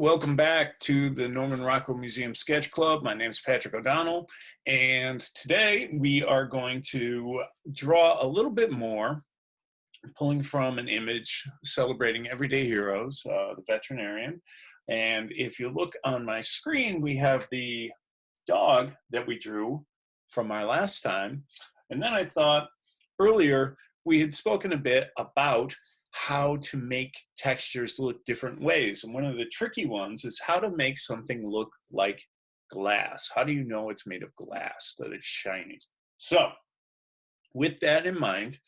welcome back to the Norman Rockwell Museum Sketch Club. My name is Patrick O'Donnell, and today we are going to draw a little bit more, pulling from an image celebrating everyday heroes, the veterinarian. And if you look on my screen, we have the dog that we drew from our last time. And then I thought earlier we had spoken a bit about how to make textures look different ways. And one of the tricky ones is how to make something look like glass. How do you know it's made of glass, that it's shiny? So with that in mind,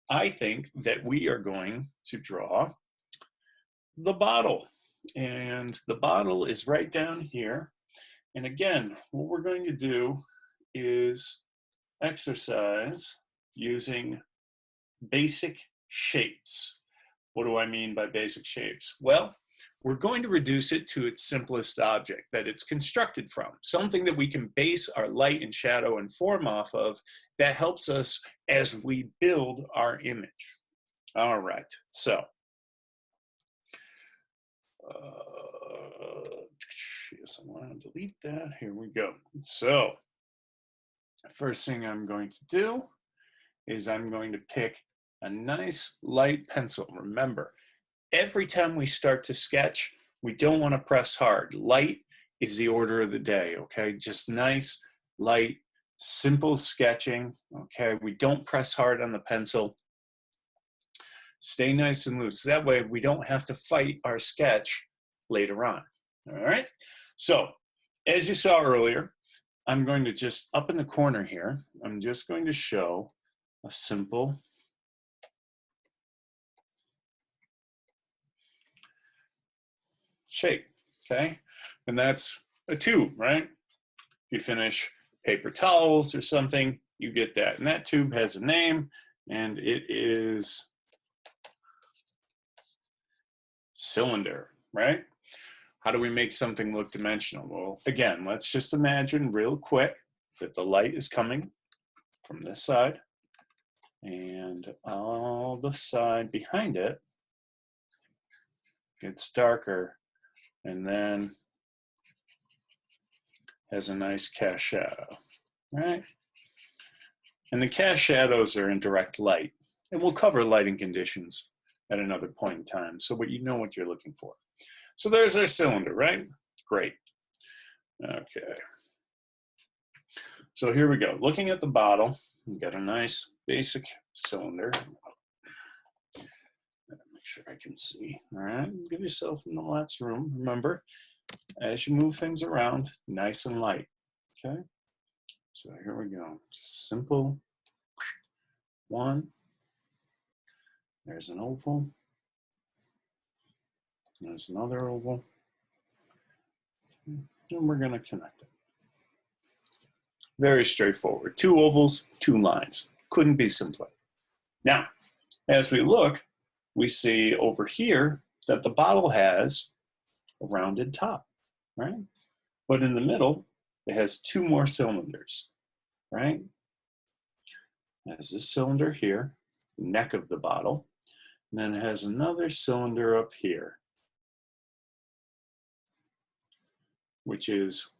I think that we are going to draw the bottle. And the bottle is right down here. And again, what we're going to do is exercise using basic shapes. What do I mean by basic shapes? Well, we're going to reduce it to its simplest object that it's constructed from, something that we can base our light and shadow and form off of that helps us as we build our image. All right, so yes, I want to delete that. Here we go. So first thing I'm going to do is I'm going to pick a nice light pencil. Remember, every time we start to sketch, we don't want to press hard. Light is the order of the day, okay? Just nice, light, simple sketching, okay? We don't press hard on the pencil. Stay nice and loose. That way we don't have to fight our sketch later on, all right? So, as you saw earlier, I'm going to just, up in the corner here, I'm just going to show a simple shape, okay? And that's a tube, right? If you finish paper towels or something, you get that. And that tube has a name, and it is cylinder, right? How do we make something look dimensional? Well, again, let's just imagine real quick that the light is coming from this side, and all the side behind it gets darker, and then has a nice cast shadow, right? And the cast shadows are in direct light, and we'll cover lighting conditions at another point in time, so you know what you're looking for. So there's our cylinder, right? Great. Okay. So here we go. Looking at the bottle, we've got a nice basic cylinder. Make sure I can see. All right, give yourself lots of room. Remember, as you move things around, nice and light. Okay, so here we go. Just simple one. There's an oval. There's another oval. And we're going to connect it. Very straightforward. Two ovals, two lines. Couldn't be simpler. Now, as we look, we see over here that the bottle has a rounded top, right? But in the middle, it has two more cylinders, right? It has this cylinder here, the neck of the bottle, and then it has another cylinder up here, which is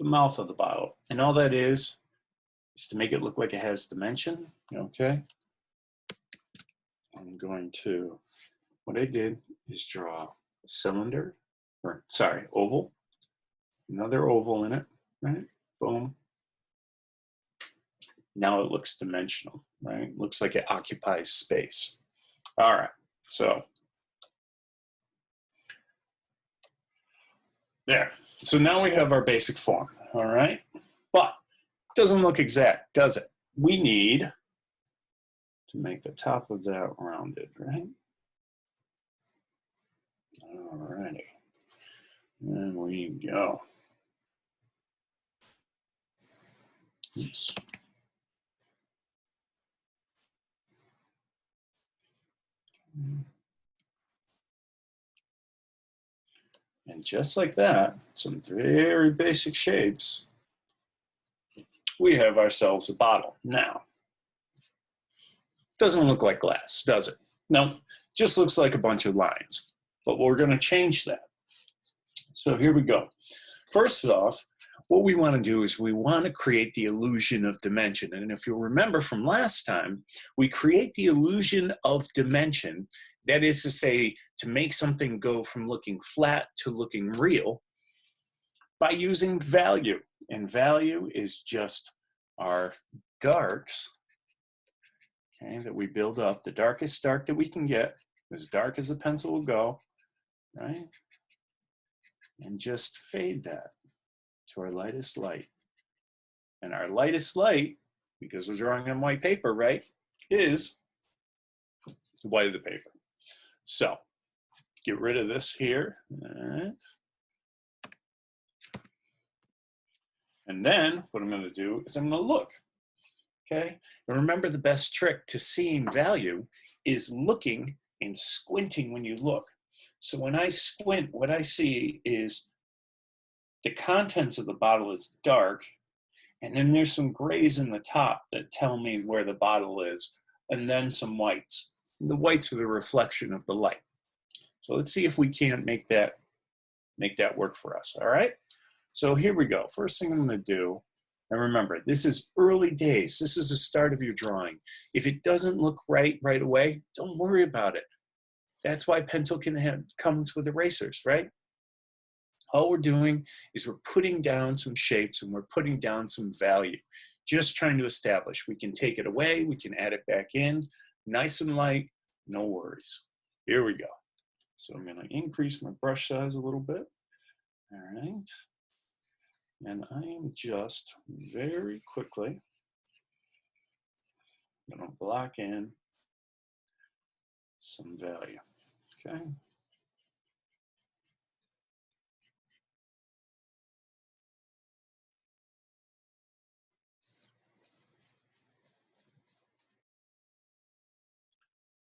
the mouth of the bottle. And all that is to make it look like it has dimension, okay? I'm going to, what I did is draw a cylinder, or sorry, oval, another oval in it, right? Boom. Now it looks dimensional, right? Looks like it occupies space. All right, so there. So now we have our basic form, all right? But it doesn't look exact, does it? We need to make the top of that rounded, right? All righty. There we go. Oops. And just like that, some very basic shapes, we have ourselves a bottle. Now, doesn't look like glass, does it? No, just looks like a bunch of lines. But we're going to change that. So here we go. First off, what we want to do is we want to create the illusion of dimension. And if you'll remember from last time, we create the illusion of dimension. That is to say, to make something go from looking flat to looking real by using value. And value is just our darks, okay, that we build up, the darkest dark that we can get, as dark as the pencil will go, right? And just fade that to our lightest light. And our lightest light, because we're drawing on white paper, right, is the white of the paper. So get rid of this here. And then what I'm going to do is I'm going to look. Okay? And remember, the best trick to seeing value is looking and squinting when you look. So when I squint, what I see is the contents of the bottle is dark, and then there's some grays in the top that tell me where the bottle is, and then some whites. And the whites are the reflection of the light. So let's see if we can't make that work for us, all right? So here we go. First thing I'm going to do, and remember, this is early days. This is the start of your drawing. If it doesn't look right away, don't worry about it. That's why pencil comes with erasers, right? All we're doing is we're putting down some shapes and we're putting down some value. Just trying to establish. We can take it away, we can add it back in, nice and light, no worries. Here we go. So I'm going to increase my brush size a little bit. All right. And I am just very quickly going to block in some value. Okay.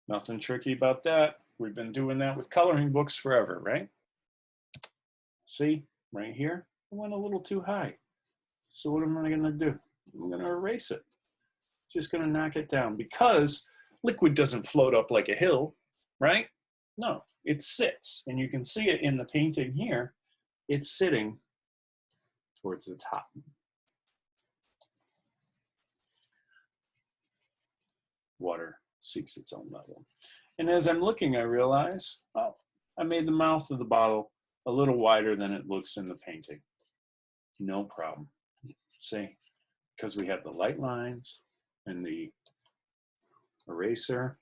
Nothing tricky about that. We've been doing that with coloring books forever, right? See, right here, I went a little too high. So what am I going to do? I'm going to erase it. Just going to knock it down, because liquid doesn't float up like a hill, right? No, it sits, and you can see it in the painting here. It's sitting towards the top. Water seeks its own level. And as I'm looking, I realize, oh, I made the mouth of the bottle a little wider than it looks in the painting. No problem. See, because we have the light lines and the eraser,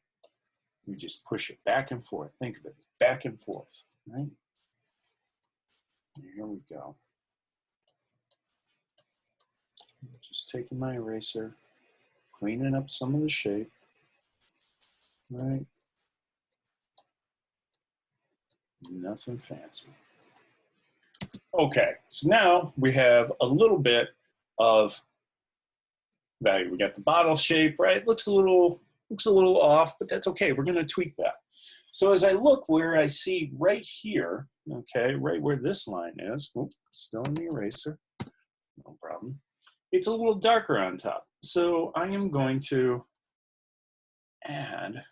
we just push it back and forth. Think of it as back and forth, right? And here we go. Just taking my eraser, cleaning up some of the shape, right? Nothing fancy. Okay, so now we have a little bit of value. We got the bottle shape, right? It looks a little off, but that's okay. We're going to tweak that. So as I look where I see right here, okay, right where this line is, oops, still in the eraser, no problem. It's a little darker on top. So I am going to add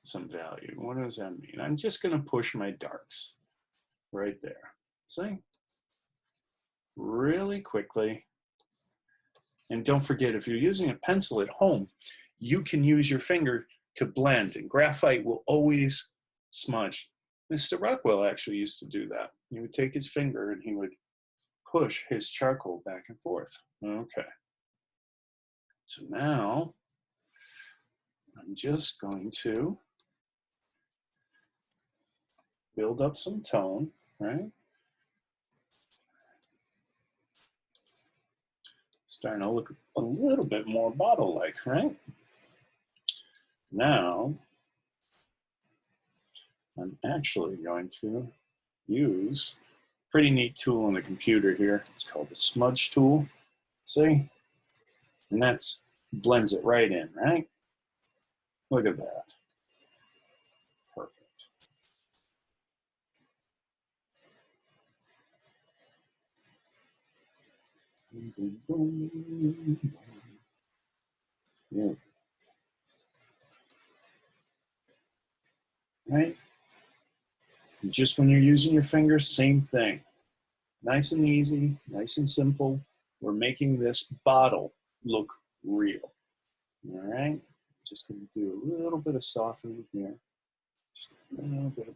some value. What does that mean? I'm just going to push my darks right there. See? Really quickly. And don't forget, if you're using a pencil at home, you can use your finger to blend, and graphite will always smudge. Mr. Rockwell actually used to do that. He would take his finger and he would push his charcoal back and forth. Okay. So now I'm just going to build up some tone, right? Starting to look a little bit more bottle-like, right? Now, I'm actually going to use a pretty neat tool on the computer here. It's called the smudge tool. See? And that's blends it right in, right? Look at that. Perfect. Yeah. Right? Just when you're using your fingers, same thing. Nice and easy, nice and simple. We're making this bottle look real. All right, just going to do a little bit of softening here. Just a little bit of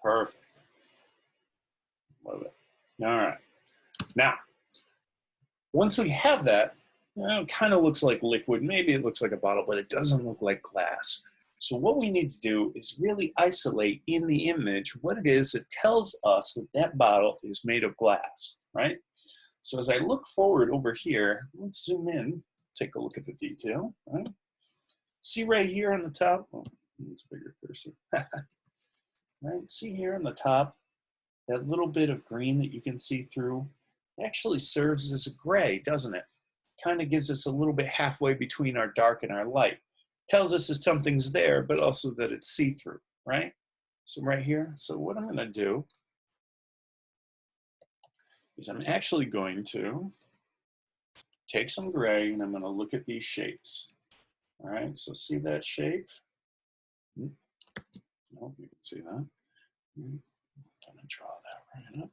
perfect, perfect. Love it. All right. Now, once we have that, well, it kind of looks like liquid. Maybe it looks like a bottle, but it doesn't look like glass. So what we need to do is really isolate in the image what it is that tells us that that bottle is made of glass, right? So as I look forward over here, let's zoom in, take a look at the detail, right? See right here on the top, oh, it's a bigger cursor, right? See here on the top, that little bit of green that you can see through actually serves as a gray, doesn't it? Kind of gives us a little bit halfway between our dark and our light. Tells us that something's there, but also that it's see-through, right? So right here, so what I'm going to do is I'm actually going to take some gray and I'm going to look at these shapes. All right, so see that shape? I hope you can see that. I'm going to draw that right up.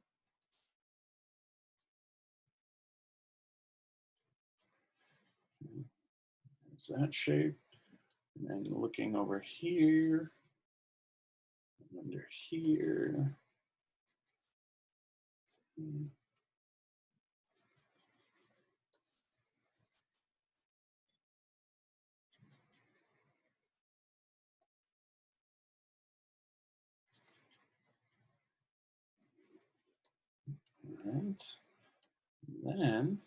There's that shape. And then looking over here, and under here. All right. And then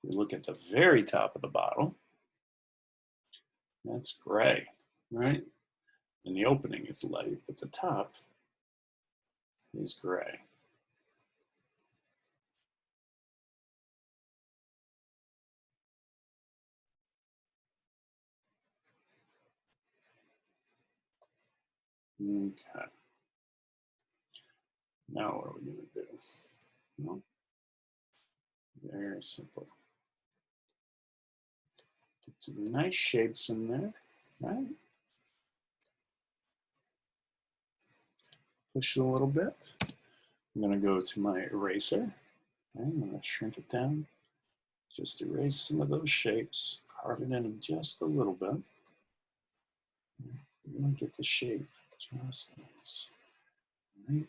if we look at the very top of the bottle, that's gray, right? And the opening is light, but the top is gray. Okay. Now what are we going to do? Well, very simple. Get some nice shapes in there, right? Push it a little bit. I'm going to go to my eraser. Okay, I'm going to shrink it down. Just erase some of those shapes. Carve it in just a little bit. We're going to get the shape just nice. Right?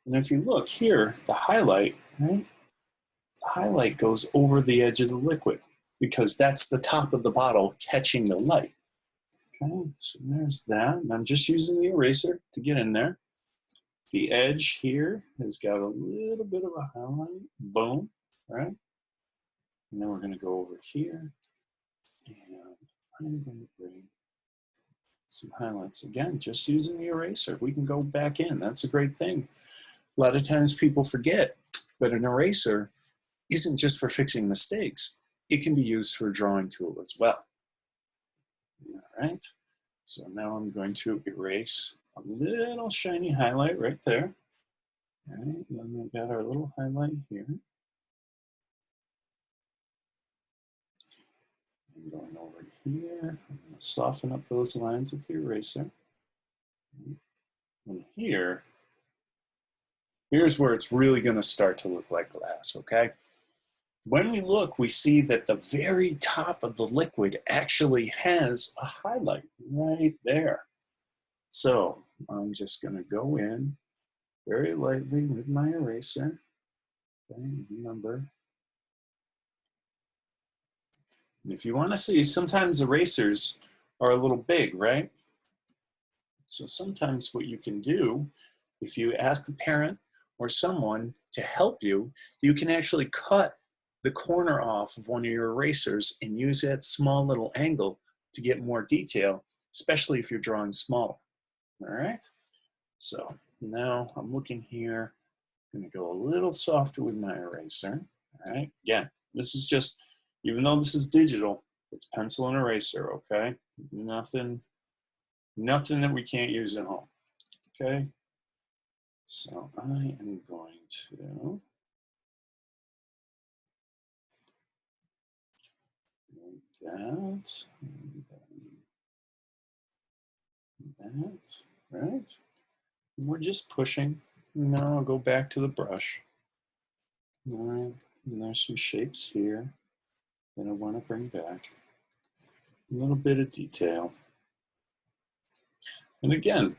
And if you look here, the highlight, right? The highlight goes over the edge of the liquid because that's the top of the bottle catching the light. Okay, so there's that. And I'm just using the eraser to get in there. The edge here has got a little bit of a highlight. Boom, right? And then we're going to go over here. And I'm going to bring some highlights. Again, just using the eraser. We can go back in. That's a great thing. A lot of times people forget, but an eraser isn't just for fixing mistakes. It can be used for a drawing tool as well. All right. So now I'm going to erase a little shiny highlight right there. All right. And then we've got our little highlight here. I'm going over here. I'm going to soften up those lines with the eraser. And here's where it's really going to start to look like glass, okay? When we look, we see that the very top of the liquid actually has a highlight right there. So I'm just going to go in very lightly with my eraser. Okay, remember. And if you want to see, sometimes erasers are a little big, right? So sometimes what you can do, if you ask a parent or someone to help you, you can actually cut the corner off of one of your erasers and use that small little angle to get more detail, especially if you're drawing smaller. All right, so now I'm looking here. I'm going to go a little softer with my eraser. All right, again, this is just, even though this is digital, it's pencil and eraser, okay? Nothing that we can't use at home, okay? So I am going to that, and that, right? And we're just pushing. Now I'll go back to the brush. All right, and there's some shapes here that I want to bring back. A little bit of detail. And again,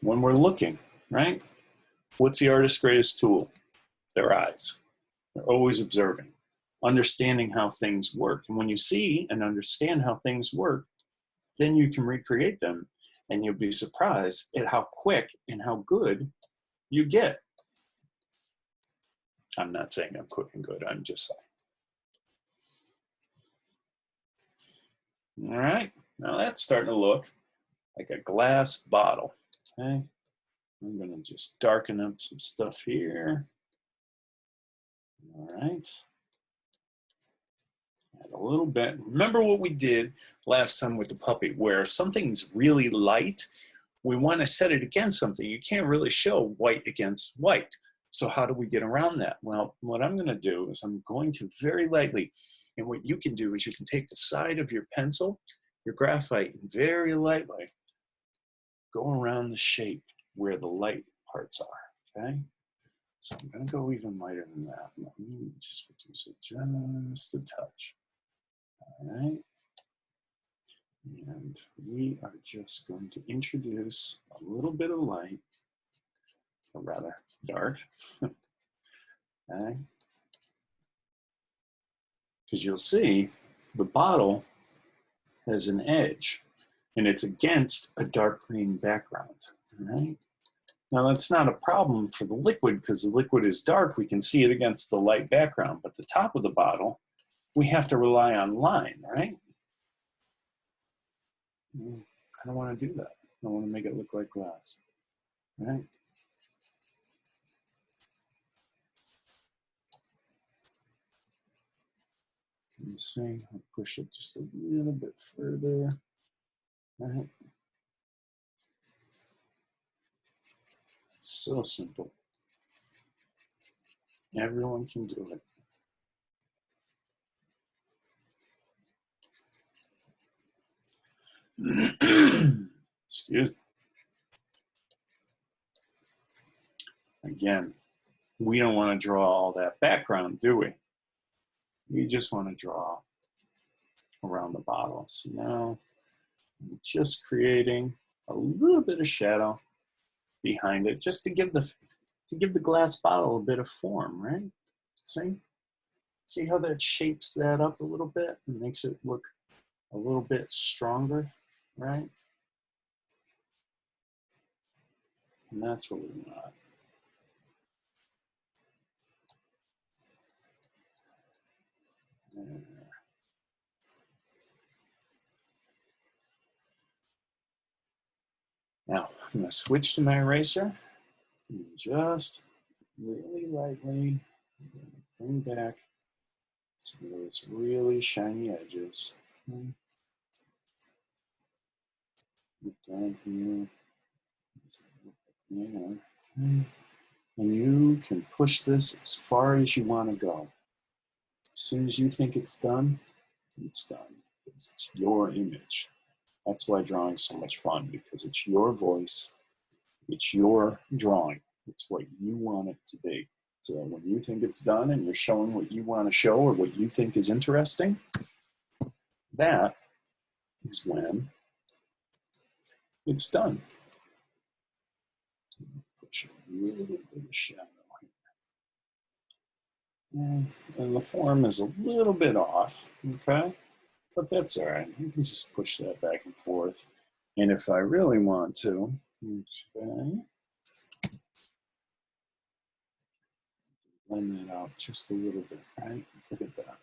when we're looking, right? What's the artist's greatest tool? Their eyes. They're always observing, understanding how things work. And when you see and understand how things work, then you can recreate them, and you'll be surprised at how quick and how good you get. I'm not saying I'm quick and good, I'm just saying. All right, now that's starting to look like a glass bottle, okay? I'm gonna just darken up some stuff here. All right. Add a little bit. Remember what we did last time with the puppy, where something's really light, we want to set it against something. You can't really show white against white. So how do we get around that? Well, what I'm going to do is I'm going to very lightly, and what you can do is you can take the side of your pencil, your graphite, and very lightly go around the shape where the light parts are, okay? So I'm going to go even lighter than that. Let me just reduce it just a touch. All right. And we are just going to introduce a little bit of light, or rather dark, okay? Because you'll see the bottle has an edge, and it's against a dark green background, all right? Now that's not a problem for the liquid, because the liquid is dark, we can see it against the light background, but the top of the bottle, we have to rely on line, right? I don't want to do that. I want to make it look like glass, right? Let me see, I'll push it just a little bit further, right? It's so simple. Everyone can do it. Excuse me. Again, we don't want to draw all that background, do we? We just want to draw around the bottle. So now I'm just creating a little bit of shadow behind it, just to give the glass bottle a bit of form, right? See how that shapes that up a little bit and makes it look a little bit stronger, right? And that's what we want. Now, I'm going to switch to my eraser and just really lightly bring back some of those really shiny edges. Down here. And you can push this as far as you want to go. As soon as you think it's done, it's done. It's your image. That's why drawing is so much fun, because it's your voice, it's your drawing. It's what you want it to be. So when you think it's done and you're showing what you want to show or what you think is interesting, that is when it's done. Push a little bit of shadow here. And the form is a little bit off, okay? But that's all right. You can just push that back and forth. And if I really want to, okay, blend that out just a little bit, right? Look at that.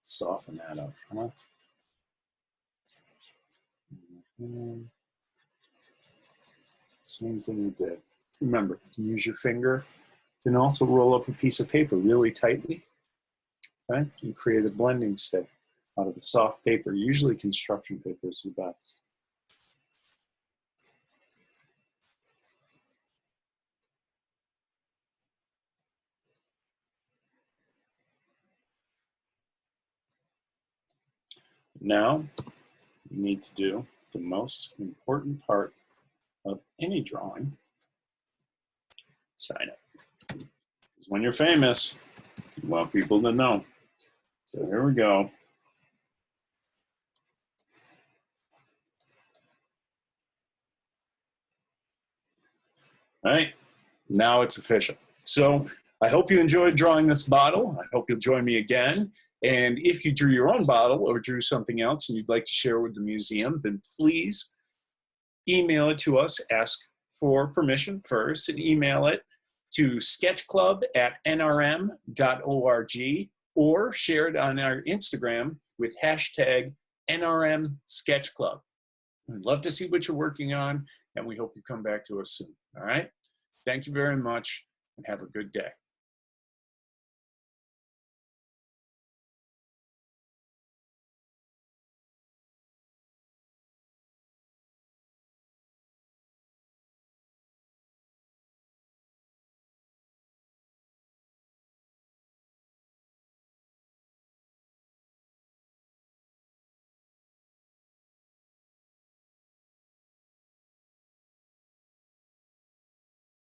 Soften that up, huh? Same thing we did. Remember, use your finger. You can also roll up a piece of paper really tightly, okay? And create a blending stick out of the soft paper. Usually construction paper is the best. Now, you need to do the most important part of any drawing, sign it. Because when you're famous, you want people to know. So here we go. All right, now it's official. So I hope you enjoyed drawing this bottle. I hope you'll join me again. And if you drew your own bottle or drew something else and you'd like to share with the museum, then please email it to us. Ask for permission first and email it to sketchclub@nrm.org or share it on our Instagram with hashtag NRM Sketch Club. We'd love to see what you're working on, and we hope you come back to us soon. All right? Thank you very much, and have a good day.